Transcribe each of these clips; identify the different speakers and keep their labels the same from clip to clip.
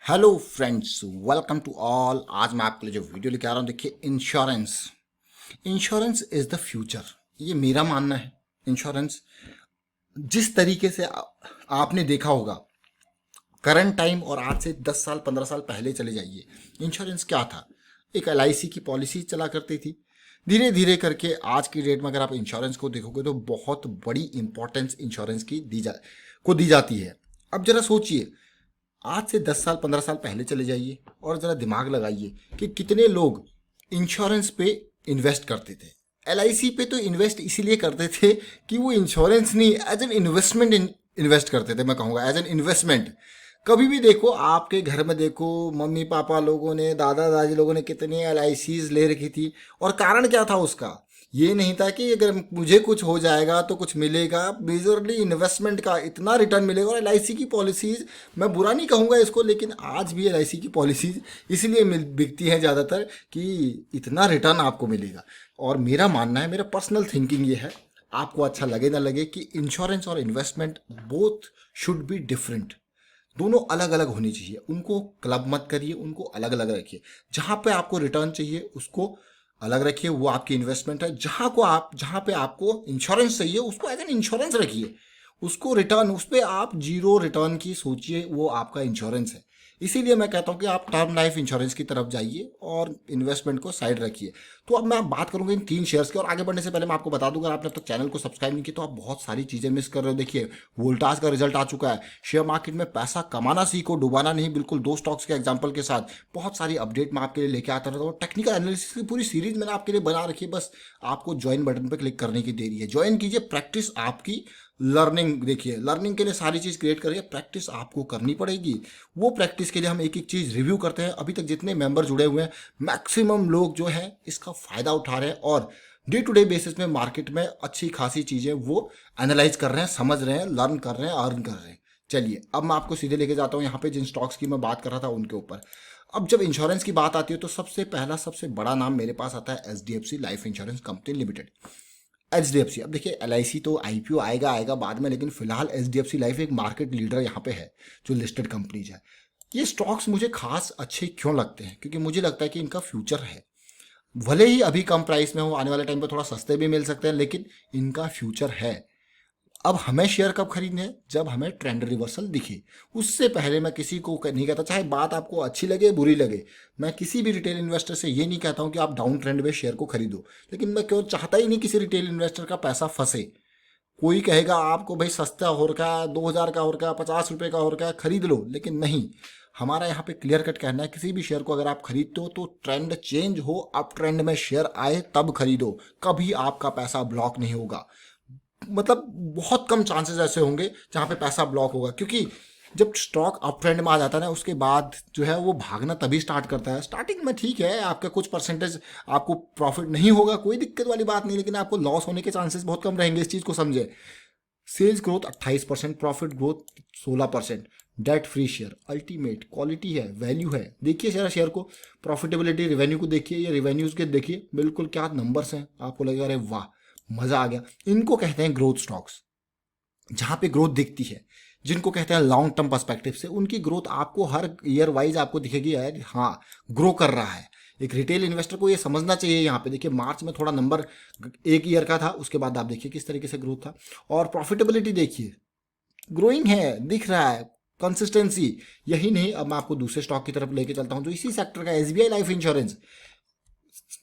Speaker 1: Hello friends, welcome to all. आज मैं आपके लिए जो वीडियो लेके आ रहा हूँ, देखिए, insurance. Insurance is the future, ये मेरा मानना है। इंश्योरेंस जिस तरीके से आपने देखा होगा, करंट टाइम और आज से 10 साल 15 साल पहले चले जाइए। इंश्योरेंस क्या था? एक एलआईसी की पॉलिसी चला करती थी। धीरे धीरे करके आज की डेट में अगर आप इंश्योरेंस को देखोगे तो बहुत बड़ी इंपॉर्टेंस इंश्योरेंस की दी जाती है। अब जरा सोचिए, आज से 10 साल 15 साल पहले चले जाइए और ज़रा दिमाग लगाइए कि कितने लोग इंश्योरेंस पे इन्वेस्ट करते थे। एलआईसी पे तो इन्वेस्ट इसीलिए करते थे कि वो इंश्योरेंस नहीं, एज एन इन्वेस्टमेंट इन्वेस्ट करते थे। मैं कहूँगा एज एन इन्वेस्टमेंट। कभी भी देखो, आपके घर में देखो, मम्मी पापा लोगों ने, दादा दादी लोगों ने कितनी एलआईसीज ले रखी थी। और कारण क्या था उसका? ये नहीं था कि अगर मुझे कुछ हो जाएगा तो कुछ मिलेगा। मेजरली इन्वेस्टमेंट का इतना रिटर्न मिलेगा। और एलआईसी की पॉलिसीज, मैं बुरा नहीं कहूँगा इसको, लेकिन आज भी एलआईसी की पॉलिसीज इसीलिए बिकती हैं ज़्यादातर कि इतना रिटर्न आपको मिलेगा। और मेरा मानना है, मेरा पर्सनल थिंकिंग ये है, आपको अच्छा लगे ना लगे, कि इंश्योरेंस और investment both should be different. दोनों अलग अलग होनी चाहिए। उनको क्लब मत करिए, उनको अलग अलग रखिए। जहाँ पे आपको रिटर्न चाहिए उसको अलग रखिए, वो आपकी इन्वेस्टमेंट है। जहाँ पे आपको इंश्योरेंस चाहिए उसको एज एन इंश्योरेंस रखिए। उसको रिटर्न, उस पर आप जीरो रिटर्न की सोचिए, वो आपका इंश्योरेंस है। इसीलिए मैं कहता हूँ कि आप टर्म लाइफ इंश्योरेंस की तरफ जाइए और इन्वेस्टमेंट को साइड रखिए। तो अब मैं बात करूंगा इन 3 शेयर्स की। और आगे बढ़ने से पहले मैं आपको बता दूंगा, अगर आपने तो चैनल को सब्सक्राइब नहीं किया तो आप बहुत सारी चीजें मिस कर रहे हो। देखिए, वोल्टास का रिजल्ट आ चुका है। शेयर मार्केट में पैसा कमाना सीखो, डुबाना नहीं। बिल्कुल 2 स्टॉक्स के एग्जांपल के साथ बहुत सारी अपडेट मैं आपके लिए लेके आता रहता हूँ। टेक्निकल एनालिसिस की पूरी सीरीज मैंने आपके लिए बना रखी है। बस आपको ज्वाइन बटन पर क्लिक करने की देरी है। ज्वाइन कीजिए, प्रैक्टिस आपकी। लर्निंग देखिए, लर्निंग के लिए सारी चीज़ क्रिएट करिए, प्रैक्टिस आपको करनी पड़ेगी। वो प्रैक्टिस के लिए हम एक एक चीज़ रिव्यू करते हैं। अभी तक जितने मेंबर जुड़े हुए हैं, मैक्सिमम लोग जो हैं इसका फ़ायदा उठा रहे हैं और डे टू डे बेसिस में मार्केट में अच्छी खासी चीज़ें वो एनालाइज कर रहे हैं, समझ रहे हैं, लर्न कर रहे हैं, अर्न कर रहे हैं। चलिए, अब मैं आपको सीधे लेके जाता हूँ यहाँ पे जिन स्टॉक्स की मैं बात कर रहा था उनके ऊपर। अब जब इंश्योरेंस की बात आती है तो सबसे पहला, सबसे बड़ा नाम मेरे पास आता है HDFC life insurance company limited. HDFC, अब देखिए, एलआईसी तो आईपीओ आएगा आएगा बाद में, लेकिन फिलहाल एचडीएफसी लाइफ एक मार्केट लीडर यहाँ पे है जो लिस्टेड कंपनीज है। ये स्टॉक्स मुझे खास अच्छे क्यों लगते हैं? क्योंकि मुझे लगता है कि इनका फ्यूचर है। भले ही अभी कम प्राइस में हो, आने वाले टाइम पे थोड़ा सस्ते भी मिल सकते हैं, लेकिन इनका फ्यूचर है। अब हमें शेयर कब खरीदने हैं? जब हमें ट्रेंड रिवर्सल दिखे। उससे पहले मैं किसी को नहीं कहता, चाहे बात आपको अच्छी लगे बुरी लगे, मैं किसी भी रिटेल इन्वेस्टर से ये नहीं कहता हूं कि आप डाउन ट्रेंड में शेयर को खरीदो। लेकिन मैं क्यों चाहता ही नहीं किसी रिटेल इन्वेस्टर का पैसा फंसे। कोई कहेगा आपको भाई सस्ता हो रखा है, 2000 का हो रखा है, 50 रुपए का हो रखा है, खरीद लो। लेकिन नहीं, हमारा यहाँ पे क्लियर कट कहना है, किसी भी शेयर को अगर आप खरीदते हो तो ट्रेंड चेंज हो, अप ट्रेंड में शेयर आए तब खरीदो। कभी आपका पैसा ब्लॉक नहीं होगा। मतलब बहुत कम चांसेस ऐसे होंगे जहां पे पैसा ब्लॉक होगा, क्योंकि जब स्टॉक अप ट्रेंड में आ जाता है ना, उसके बाद जो है वो भागना तभी स्टार्ट करता है। स्टार्टिंग में ठीक है, आपका कुछ परसेंटेज आपको प्रॉफिट नहीं होगा, कोई दिक्कत वाली बात नहीं, लेकिन आपको लॉस होने के चांसेस बहुत कम रहेंगे। इस चीज़ को समझे। Sales growth 28%, profit growth 16%, debt free share, ultimate quality है, वैल्यू है। देखिए शेयर शेयर को, प्रॉफिटेबिलिटी, रेवेन्यू को देखिए, ये रेवेन्यूज के देखिए, बिल्कुल क्या नंबर्स हैं। आपको लगेगा अरे वाह, मजा आ गया। इनको कहते हैं ग्रोथ स्टॉक्स, जहां पे ग्रोथ दिखती है। जिनको कहते हैं लॉन्ग टर्म पर्सपेक्टिव से, उनकी ग्रोथ आपको हर ईयर वाइज आपको दिखेगी, यार हाँ, ग्रो कर रहा है। एक रिटेल इन्वेस्टर को ये समझना चाहिए। यहाँ पे देखिए, मार्च में थोड़ा नंबर एक ईयर का था, उसके बाद आप देखिए किस तरीके से ग्रोथ था। और प्रॉफिटेबिलिटी देखिए, ग्रोइंग है, दिख रहा है, कंसिस्टेंसी। यही नहीं, अब मैं आपको दूसरे स्टॉक की तरफ लेके चलता हूँ जो इसी सेक्टर का, एसबीआई लाइफ इंश्योरेंस।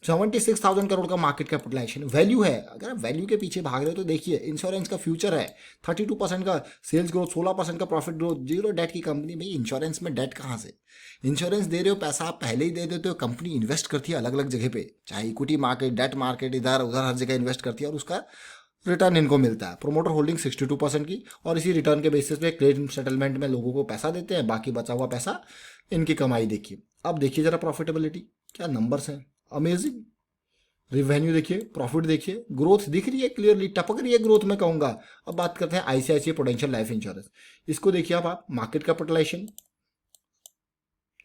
Speaker 1: 76,000 करोड़ का मार्केट कैपिटलाइजेशन, वैल्यू है। अगर आप वैल्यू के पीछे भाग रहे हो तो देखिए, इंश्योरेंस का फ्यूचर है। 32% का सेल्स ग्रोथ, 16% का प्रॉफिट ग्रोथ, जीरो डेट की कंपनी। भाई इंश्योरेंस में डेट कहाँ से? इंश्योरेंस दे रहे हो, पैसा आप पहले ही दे देते हो। कंपनी इन्वेस्ट करती है अलग अलग जगह पे, चाहे इक्विटी मार्केट, डेट मार्केट, इधर उधर हर जगह इन्वेस्ट करती है, और उसका रिटर्न इनको मिलता है। प्रोमोटर होल्डिंग 62% की, और इसी रिटर्न के बेसिस पे क्लेम सेटलमेंट में लोगों को पैसा देते हैं, बाकी बचा हुआ पैसा इनकी कमाई देखिए। अब देखिए जरा प्रॉफिटेबिलिटी, क्या नंबर्स हैं, अमेजिंग। रिवेन्यू देखिए, प्रॉफिट देखिए, ग्रोथ दिख रही है, क्लियरली टपक रही है ग्रोथ में कहूंगा। अब बात करते हैं आईसीआईसीआई प्रूडेंशियल लाइफ इंश्योरेंस। इसको देखिए आप मार्केट कैपिटलाइजेशन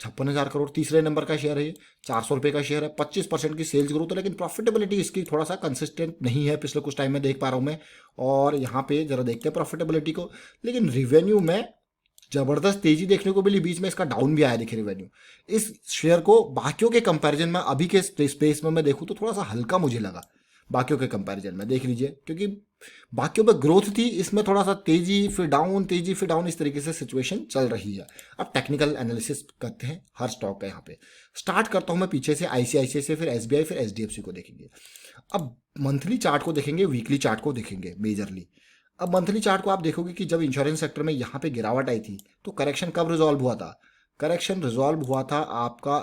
Speaker 1: 56,000 करोड़, तीसरे नंबर का शेयर है ये, 400 रुपये का शेयर है, 25% की सेल्स ग्रोथ है। लेकिन प्रॉफिटेबिलिटी इसकी थोड़ा सा कंसिस्टेंट नहीं है, पिछले कुछ टाइम में देख पा रहा हूँ मैं। और यहाँ पे जरा देखते हैं प्रॉफिटेबिलिटी को। लेकिन रिवेन्यू में जबरदस्त तेजी देखने को मिली, बीच में इसका डाउन भी आया देखिए रेवेन्यू। इस शेयर को बाकियों के कंपैरिजन में अभी के स्पेस में मैं देखूं तो थोड़ा सा हल्का मुझे लगा बाकियों के कंपैरिजन में, देख लीजिए, क्योंकि बाकियों में ग्रोथ थी, इसमें थोड़ा सा तेजी फिर डाउन, तेजी फिर डाउन, इस तरीके से सिचुएशन चल रही है। अब टेक्निकल एनालिसिस करते हैं हर स्टॉक का। यहाँ पे स्टार्ट करता हूं मैं पीछे से, आईसीआईसीआई से, फिर एसबीआई, फिर एचडीएफसी को देखेंगे। अब मंथली चार्ट को देखेंगे, वीकली चार्ट को देखेंगे मेजरली। अब मंथली चार्ट को आप देखोगे कि जब इंश्योरेंस सेक्टर में यहाँ पे गिरावट आई थी तो करेक्शन कब रिजॉल्व हुआ था? करेक्शन रिजॉल्व हुआ था आपका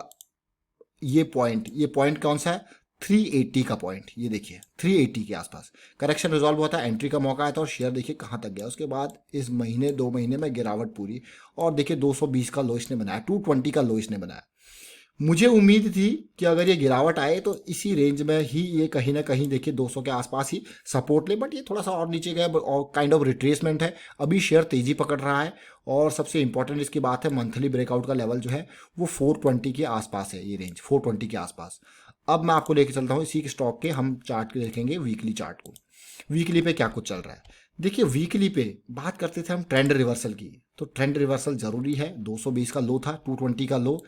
Speaker 1: ये पॉइंट कौन सा है? 380 का पॉइंट, ये देखिए 380 के आसपास करेक्शन रिजॉल्व हुआ था, एंट्री का मौका आया था और शेयर देखिए कहाँ तक गया। उसके बाद इस महीने 2 महीने में गिरावट पूरी, और देखिए 220 का लो इसने बनाया, 220 का लो इसने बनाया। मुझे उम्मीद थी कि अगर ये गिरावट आए तो इसी रेंज में ही ये कहीं ना कहीं देखिए 200 के आसपास ही सपोर्ट ले, बट ये थोड़ा सा और नीचे गया और काइंड ऑफ रिट्रेसमेंट है। अभी शेयर तेजी पकड़ रहा है और सबसे इंपॉर्टेंट इसकी बात है, मंथली ब्रेकआउट का लेवल जो है वो 420 के आसपास है, ये रेंज 420 के आसपास। अब मैं आपको लेके चलता हूँ इसी के स्टॉक के, हम चार्ट के देखेंगे वीकली चार्ट को। वीकली पे क्या कुछ चल रहा है देखिए। वीकली पे बात करते थे हम ट्रेंड रिवर्सल की, तो ट्रेंड रिवर्सल जरूरी है। 220 का लो था, 220 का लो,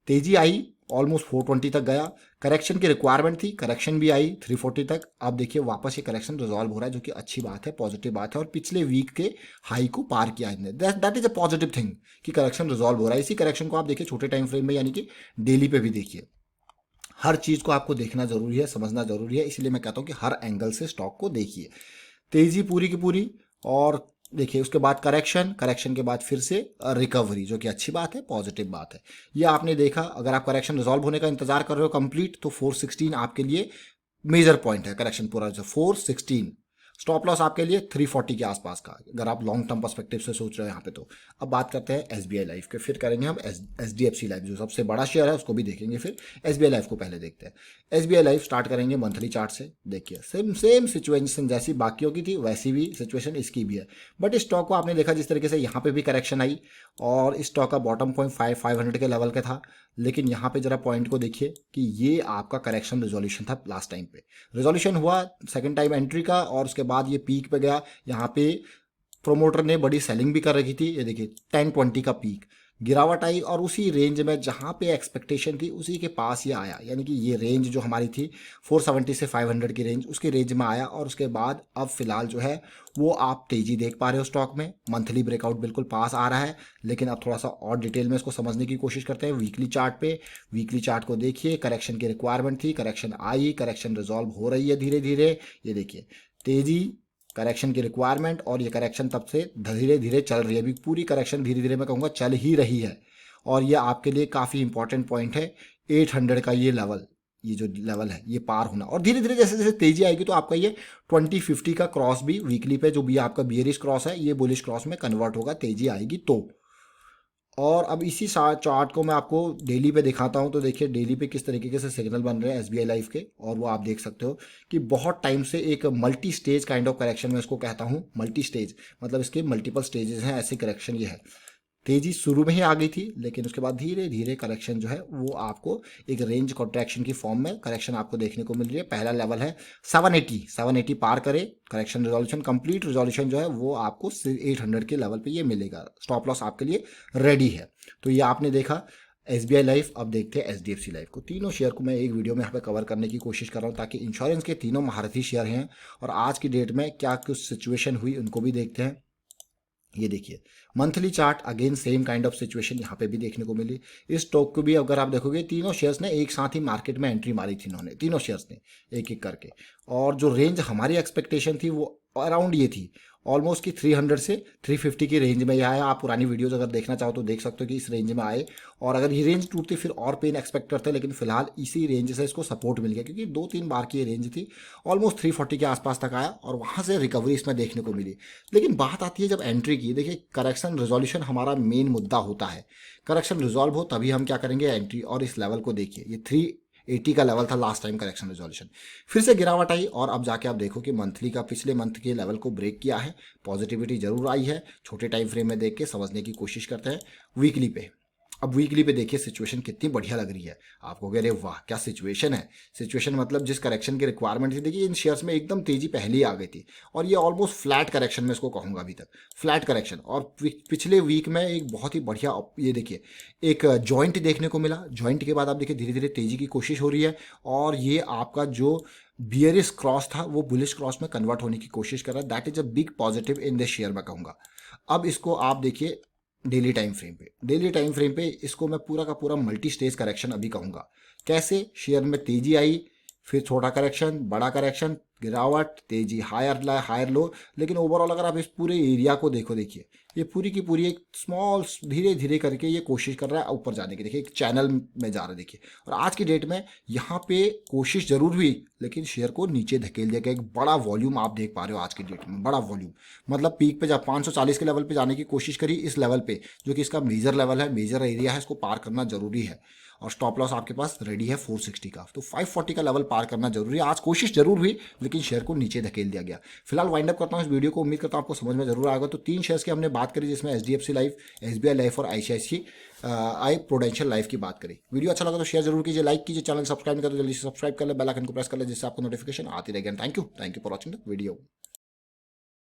Speaker 1: तेजी आई ऑलमोस्ट 420 तक गया, करेक्शन की रिक्वायरमेंट थी, करेक्शन भी आई 340 तक। अब देखिए वापस ये करेक्शन रिजॉल्व हो रहा है, जो कि अच्छी बात है, पॉजिटिव बात है, और पिछले वीक के हाई को पार किया है, that is a positive thing कि करेक्शन रिजॉल्व हो रहा है। इसी करेक्शन को आप देखिए छोटे टाइम फ्रेम में, यानी कि डेली पे भी देखिए। हर चीज को आपको देखना जरूरी है, समझना जरूरी है, इसलिए मैं कहता हूं कि हर एंगल से स्टॉक को देखिए। तेजी पूरी की पूरी, और देखिए उसके बाद करेक्शन के बाद फिर से रिकवरी, जो कि अच्छी बात है, पॉजिटिव बात है। ये आपने देखा, अगर आप करेक्शन रिजॉल्व होने का इंतजार कर रहे हो कंप्लीट, तो 416 आपके लिए मेजर पॉइंट है। करेक्शन पूरा 416, स्टॉप लॉस आपके लिए 340 के आसपास का, अगर आप लॉन्ग टर्म पर्सपेक्टिव से सोच रहे हो यहाँ पे तो। अब बात करते हैं एसबीआई लाइफ के, फिर करेंगे हम एचडीएफसी लाइफ, जो सबसे बड़ा शेयर है उसको भी देखेंगे, फिर एसबीआई लाइफ को पहले देखते हैं। एसबीआई लाइफ स्टार्ट करेंगे मंथली चार्ट से। देखिए सेम सिचुएशन जैसी बाकियों की थी वैसी भी सिचुएशन इसकी भी है, बट इस स्टॉक को आपने देखा जिस तरीके से यहाँ पे भी करेक्शन आई, और इस स्टॉक का बॉटम पॉइंट 500 के लेवल का था, लेकिन यहाँ पे जरा पॉइंट को देखिए कि ये आपका करेक्शन रिजोल्यूशन था। लास्ट टाइम पे रिजोल्यूशन हुआ सेकंड टाइम एंट्री का, और उसके बाद ये पीक पे गया। यहाँ पे प्रोमोटर ने बड़ी सेलिंग भी कर रखी थी, ये देखिए 1020 का पीक, गिरावट आई और उसी रेंज में जहाँ पे एक्सपेक्टेशन थी उसी के पास ये आया, यानी कि ये रेंज जो हमारी थी 470 से 500 की रेंज, उसकी रेंज में आया। और उसके बाद अब फिलहाल जो है वो आप तेजी देख पा रहे हो स्टॉक में, मंथली ब्रेकआउट बिल्कुल पास आ रहा है। लेकिन अब थोड़ा सा और डिटेल में इसको समझने की कोशिश करते हैं वीकली चार्ट पे। वीकली चार्ट को देखिए, करेक्शन की रिक्वायरमेंट थी, करेक्शन आई, करेक्शन रिजॉल्व हो रही है धीरे धीरे, ये देखिए तेजी, करेक्शन की रिक्वायरमेंट, और ये करेक्शन तब से धीरे धीरे चल रही है। अभी पूरी करेक्शन धीरे धीरे मैं कहूँगा चल ही रही है, और ये आपके लिए काफ़ी इंपॉर्टेंट पॉइंट है 800 का ये लेवल, ये जो लेवल है ये पार होना। और धीरे धीरे जैसे जैसे तेजी आएगी तो आपका ये 2050 का क्रॉस भी वीकली पे, जो भी आपका बियरिश क्रॉस है, ये बुलिश क्रॉस में कन्वर्ट होगा तेजी आएगी तो। और अब इसी चार्ट को मैं आपको डेली पे दिखाता हूं, तो देखिए डेली पे किस तरीके से सिग्नल बन रहे हैं एसबीआई लाइफ के, और वो आप देख सकते हो कि बहुत टाइम से एक multi stage kind of correction में इसको कहता हूं। मल्टी स्टेज मतलब इसके मल्टीपल स्टेजेस हैं, ऐसे करेक्शन ये है। तेजी शुरू में ही आ गई थी, लेकिन उसके बाद धीरे धीरे करेक्शन जो है वो आपको एक रेंज कॉन्ट्रैक्शन की फॉर्म में करेक्शन आपको देखने को मिल रही है। पहला लेवल है 780 पार करे, करेक्शन रिजोल्यूशन कंप्लीट रिजोल्यूशन जो है वो आपको 800 के लेवल पे ये मिलेगा। स्टॉप लॉस आपके लिए रेडी है। तो ये आपने देखा एसबीआई लाइफ। अब देखते हैं एचडीएफसी लाइफ को। तीनों शेयर को मैं एक वीडियो में यहाँ पे कवर करने की कोशिश कर रहा हूँ, ताकि इंश्योरेंस के तीनों महारथी शेयर हैं और आज की डेट में क्या कुछ सिचुएशन हुई उनको भी देखते हैं। ये देखिए monthly chart, again same kind of situation यहाँ पे भी देखने को मिली। इस स्टॉक को भी अगर आप देखोगे तीनों शेयर्स ने एक साथ ही मार्केट में एंट्री मारी थी, इन्होंने तीनों शेयर्स ने एक एक करके, और जो रेंज हमारी एक्सपेक्टेशन थी वो अराउंड ये थी ऑलमोस्ट कि 300 से 350 की रेंज में ये आया। आप पुरानी वीडियोस अगर देखना चाहो तो देख सकते हो कि इस रेंज में आए, और अगर ये रेंज टूटती फिर और पेन एक्सपेक्ट करते, लेकिन फिलहाल इसी रेंज से इसको सपोर्ट मिल गया, क्योंकि 2-3 बार की ये रेंज थी, ऑलमोस्ट 340 के आसपास तक आया और वहाँ से रिकवरी इसमें देखने को मिली। लेकिन बात आती है जब एंट्री की, देखिए करेक्शन रिजोल्यूशन हमारा मेन मुद्दा होता है। करेक्शन रिजॉल्व हो तभी हम क्या करेंगे एंट्री, और इस लेवल को देखिए ये 380 का लेवल था लास्ट टाइम करेक्शन रिजोल्यूशन, फिर से गिरावट आई, और अब जाके आप देखो कि मंथली का पिछले मंथ के लेवल को ब्रेक किया है। पॉजिटिविटी जरूर आई है, छोटे टाइम फ्रेम में देख के समझने की कोशिश करते हैं वीकली पे। अब वीकली पे देखिए सिचुएशन कितनी बढ़िया लग रही है आपको, कह रहे वाह क्या सिचुएशन है। सिचुएशन मतलब जिस करेक्शन की रिक्वायरमेंट थी, देखिए इन शेयर्स में एकदम तेजी पहले ही आ गई थी, और ये ऑलमोस्ट फ्लैट करेक्शन में इसको कहूंगा अभी तक, फ्लैट करेक्शन। और पिछले वीक में एक बहुत ही बढ़िया ये देखिए एक जॉइंट देखने को मिला। जॉइंट के बाद आप देखिए धीरे धीरे तेजी की कोशिश हो रही है, और ये आपका जो बियरिश क्रॉस था वो बुलिश क्रॉस में कन्वर्ट होने की कोशिश कर रहा है। That is a big positive in this share मैं कहूंगा। अब इसको आप देखिए डेली टाइम फ्रेम पे, डेली टाइम फ्रेम पे इसको मैं पूरा का पूरा मल्टी स्टेज करेक्शन अभी कहूंगा। कैसे शेयर में तेजी आई, फिर छोटा करेक्शन, बड़ा करेक्शन, गिरावट, तेजी, हायर हायर लो, लेकिन ओवरऑल अगर आप इस पूरे एरिया को देखो, देखिए ये पूरी की पूरी एक स्मॉल धीरे धीरे करके ये कोशिश कर रहा है ऊपर जाने की। देखिए एक चैनल में जा रहा है देखिए, और आज की डेट में यहाँ पे कोशिश जरूर हुई, लेकिन शेयर को नीचे धकेल दिया गया। एक बड़ा वॉल्यूम आप देख पा रहे हो आज की डेट में, बड़ा वॉल्यूम, मतलब पीक पे जब 540 के लेवल पे जाने की कोशिश करी, इस लेवल पे जो कि इसका मेजर लेवल है, मेजर एरिया है, इसको पार करना जरूरी है। और स्टॉप लॉस आपके पास रेडी है 460 का, तो 540 का लेवल पार करना जरूरी है। आज कोशिश जरूर हुई, लेकिन शेयर को नीचे धकेल दिया गया। फिलहाल वाइंड अप करता हूँ इस वीडियो को, उम्मीद करता हूँ आपको समझ में जरूर आएगा। तो 3 शेयर्स की हमने बात करी, जिसमें HDFC लाइफ, SBI लाइफ और ICICI प्रूडेंशियल लाइफ की बात करी। वीडियो अच्छा लगा तो शेयर जरूर कीजिए, लाइक कीजिए, चैनल सब्सक्राइब नहीं करते जल्दी से सब्सक्राइब कर ले, बेल आइकन को प्रेस कर ले, जिससे आपको नोटिफिकेशन आती रहेगी। Thank you for watching the video.